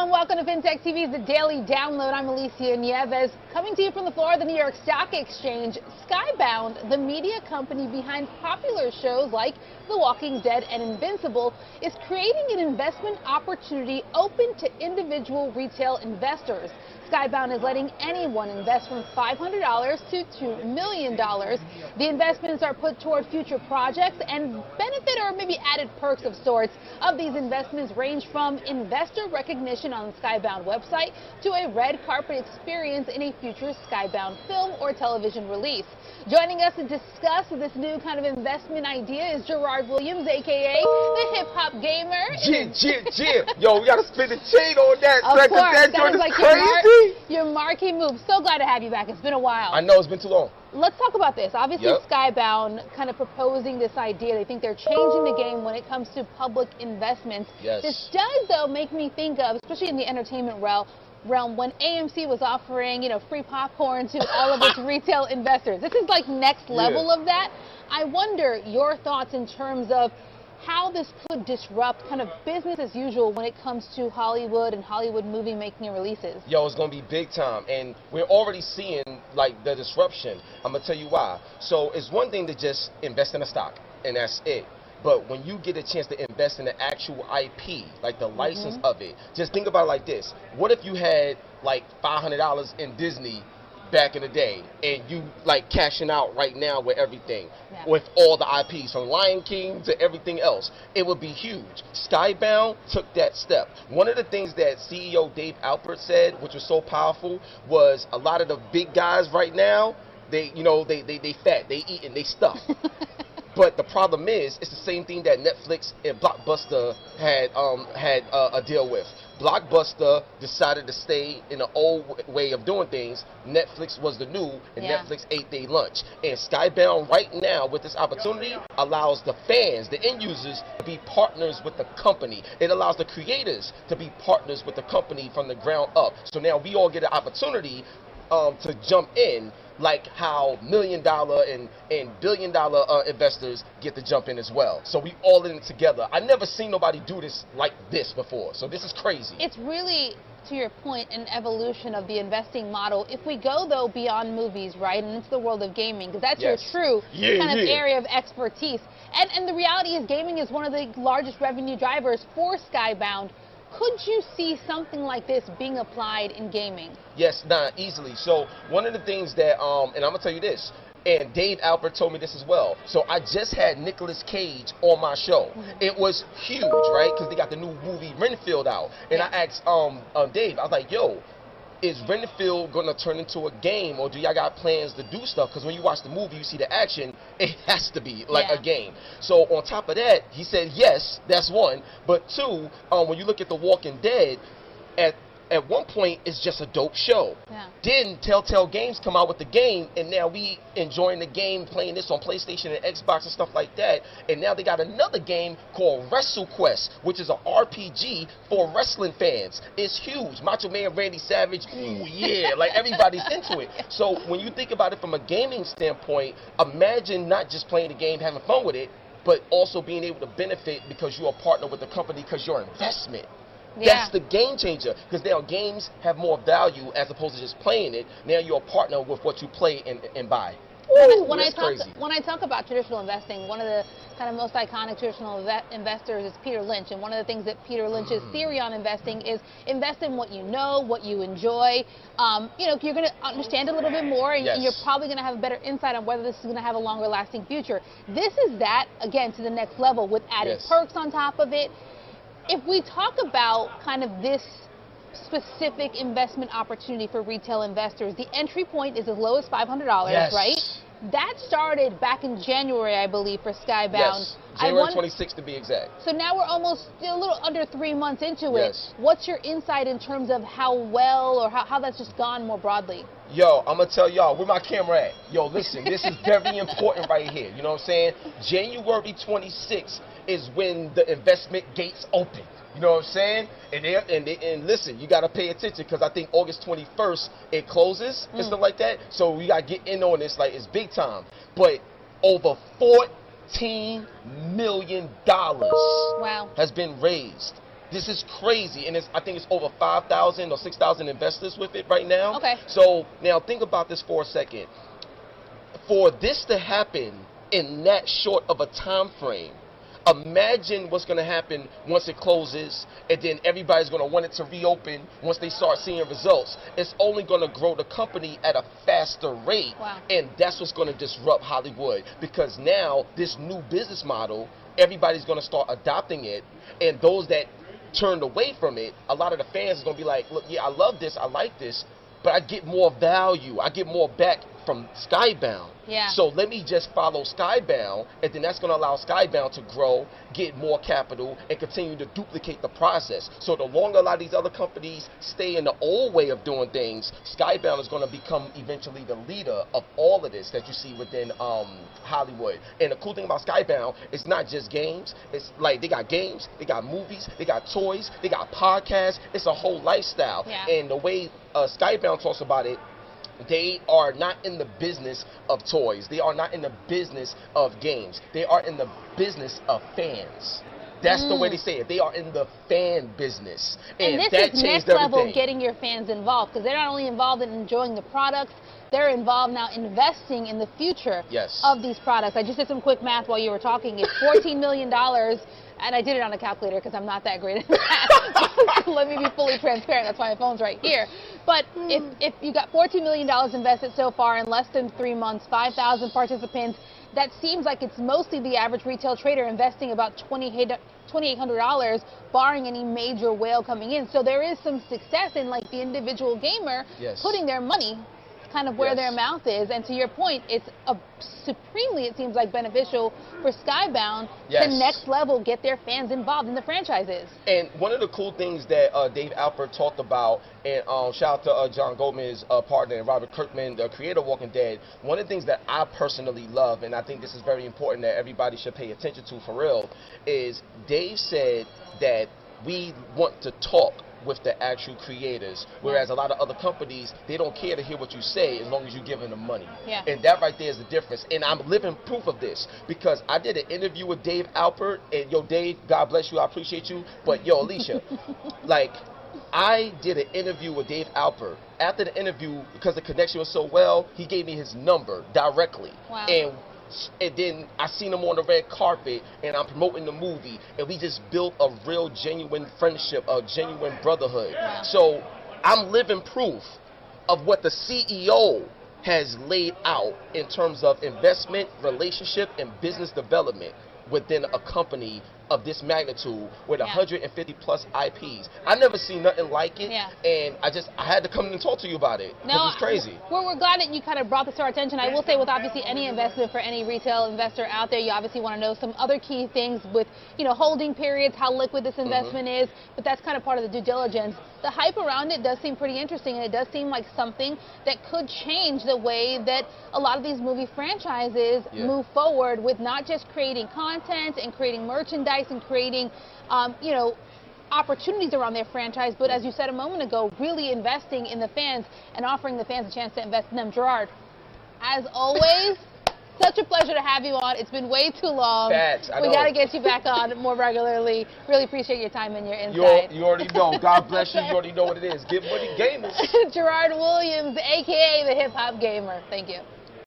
and welcome to FinTech TV's The Daily Download. I'm Alicia Nieves, coming to you from the floor of the New York Stock Exchange. SKYBOUND, the media company behind popular shows like The Walking Dead and Invincible, is creating an investment opportunity open to individual retail investors. SKYBOUND is letting anyone invest from $500 to $2 million. The investments are put toward future projects, and benefit or maybe added perks of sorts of these investments range from investor recognition on the SKYBOUND website to a red carpet experience in a future SKYBOUND film or television release. Joining us to discuss this new kind of investment idea is Gerard Williams, aka the HipHopGamer. Yo, we gotta spin the chain on that. Of course, that is is like crazy. Your marquee move. So glad to have you back. It's been a while. I know, it's been too long. Let's talk about this. Obviously, SKYBOUND kind of proposing this idea. They think they're changing the game when it comes to public investments. Yes. This does, though, make me think of, especially in the entertainment realm, when AMC was offering, free popcorn to all of its retail investors. This is like next level of that. I wonder your thoughts in terms of how this could disrupt kind of business as usual when it comes to Hollywood and Hollywood movie making and releases. Yo, it's gonna be big time, and we're already seeing like the disruption. I'm gonna tell you why. So it's one thing to just invest in a stock, and that's it. But when you get a chance to invest in the actual IP, like the license of it, just think about it like this. What if you had like $500 in Disney back in the day, and you like cashing out right now with everything, with all the IPs, from Lion King to everything else? It would be huge. SKYBOUND took that step. One of the things that CEO Dave Alpert said, which was so powerful, was a lot of the big guys right now, they fat, they eat, and they stuff. But the problem is, it's the same thing that Netflix and Blockbuster had a deal with. Blockbuster decided to stay in the old way of doing things. Netflix was the new, and Netflix ate their lunch. And SKYBOUND right now, with this opportunity, allows the fans, the end users, to be partners with the company. It allows the creators to be partners with the company from the ground up. So now we all get an opportunity to jump in, like how $1 million and $1 billion investors get to jump in as well. So we all in it together. I never seen nobody do this like this before. So this is crazy. It's really, to your point, an evolution of the investing model. If we go, though, beyond movies, right, and into the world of gaming, because that's your true kind of area of expertise. And the reality is gaming is one of the largest revenue drivers for SKYBOUND. Could you see something like this being applied in gaming? Yes, easily. So one of the things that, and I'm gonna tell you this, and Dave Alpert told me this as well. So I just had Nicolas Cage on my show. It was huge, right? Because they got the new movie Renfield out, and I asked Dave, I was like, yo, is Renfield gonna turn into a game, or do y'all got plans to do stuff? Because when you watch the movie, you see the action, it has to be like a game. So on top of that, he said yes, that's one. But two, when you look at The Walking Dead, at one point it's just a dope show. Then Telltale Games come out with the game, and now we enjoying the game, playing this on PlayStation and Xbox and stuff like that. And now they got another game called WrestleQuest, which is an RPG for wrestling fans. It's huge. Macho Man Randy Savage, ooh yeah, like everybody's into it. So when you think about it from a gaming standpoint, imagine not just playing the game, having fun with it, but also being able to benefit because you're a partner with the company, because your investment. That's the game changer, because now games have more value as opposed to just playing it. Now you're a partner with what you play and buy. When I talk about traditional investing, one of the kind of most iconic traditional investors is Peter Lynch, and one of the things that Peter Lynch's theory on investing is invest in what you know, what you enjoy. You're going to understand a little bit more, and you're probably going to have a better insight on whether this is going to have a longer lasting future. This is that, again, to the next level with added perks on top of it. If we talk about kind of this specific investment opportunity for retail investors, the entry point is as low as $500, right? That started back in January, I believe, for SKYBOUND. Yes, January 26th to be exact. So now we're almost a little under 3 months into it. What's your insight in terms of how well or how that's just gone more broadly? Yo, I'm going to tell y'all, where my camera at? Yo, listen, this is very important right here. You know what I'm saying? January 26th is when the investment gates open. You know what I'm saying? And listen, you got to pay attention, because I think August 21st it closes and stuff like that. So we got to get in on this, like it's big time. But over $14 million has been raised This is crazy, and I think it's over 5,000 or 6,000 investors with it right now. Okay. So now think about this for a second. For this to happen in that short of a time frame, imagine what's going to happen once it closes, and then everybody's going to want it to reopen once they start seeing results. It's only going to grow the company at a faster rate. Wow. And that's what's going to disrupt Hollywood, because now this new business model, everybody's going to start adopting it, and those that turned away from it, a lot of the fans are going to be like, look, yeah, I love this, I like this, but I get more value, I get more back from SKYBOUND. Yeah. So let me just follow SKYBOUND, and then that's going to allow SKYBOUND to grow, get more capital, and continue to duplicate the process. So the longer a lot of these other companies stay in the old way of doing things, SKYBOUND is going to become eventually the leader of all of this that you see within Hollywood. And the cool thing about SKYBOUND, it's not just games. It's like they got games, they got movies, they got toys, they got podcasts. It's a whole lifestyle. Yeah. And the way SKYBOUND talks about it, they are not in the business of toys. They are not in the business of games. They are in the business of fans. That's the way they say it. They are in the fan business. And this that is changed next level everything. getting your fans involved, because they're not only involved in enjoying the products, they're involved now investing in the future of these products. I just did some quick math while you were talking. It's $14 million. And I did it on a calculator because I'm not that great at math. Let me be fully transparent. That's why my phone's right here. But if you got $14 million invested so far in less than 3 months, 5,000 participants, that seems like it's mostly the average retail trader investing about $2,800, barring any major whale coming in. So there is some success in like the individual gamer putting their money kind of where their mouth is. And to your point, it's supremely, it seems like, beneficial for SKYBOUND to next level get their fans involved in the franchises. And one of the cool things that Dave Alpert talked about, and shout out to John Goldman's partner and Robert Kirkman, the creator of Walking Dead, one of the things that I personally love, and I think this is very important that everybody should pay attention to for real, is Dave said that we want to talk with the actual creators, whereas a lot of other companies, they don't care to hear what you say as long as you're giving them money. And that right there is the difference. And I'm living proof of this, because I did an interview with Dave Alpert, and yo, Dave, God bless you, I appreciate you, but yo, Alicia, like, I did an interview with Dave Alpert. After the interview, because the connection was so well, he gave me his number directly. And then I seen him on the red carpet, and I'm promoting the movie, and we just built a real genuine friendship, a genuine brotherhood. So I'm living proof of what the CEO has laid out in terms of investment, relationship, and business development within a company of this magnitude with 150 plus IPs. I never seen nothing like it, and I had to come and talk to you about it, because it's crazy. Well, we're glad that you kind of brought this to our attention. I will say, with obviously any investment for any retail investor out there, you obviously want to know some other key things with, you know, holding periods, how liquid this investment is, but that's kind of part of the due diligence. The hype around it does seem pretty interesting, and it does seem like something that could change the way that a lot of these movie franchises move forward, with not just creating content and creating merchandise and creating, you know, opportunities around their franchise, but as you said a moment ago, really investing in the fans and offering the fans a chance to invest in them. Gerard, as always, such a pleasure to have you on. It's been way too long. We got to get you back on more regularly. Really appreciate your time and your insight. You already know. God bless you. You already know what it is. Give money gamers. Gerard Williams, a.k.a. the Hip Hop Gamer. Thank you.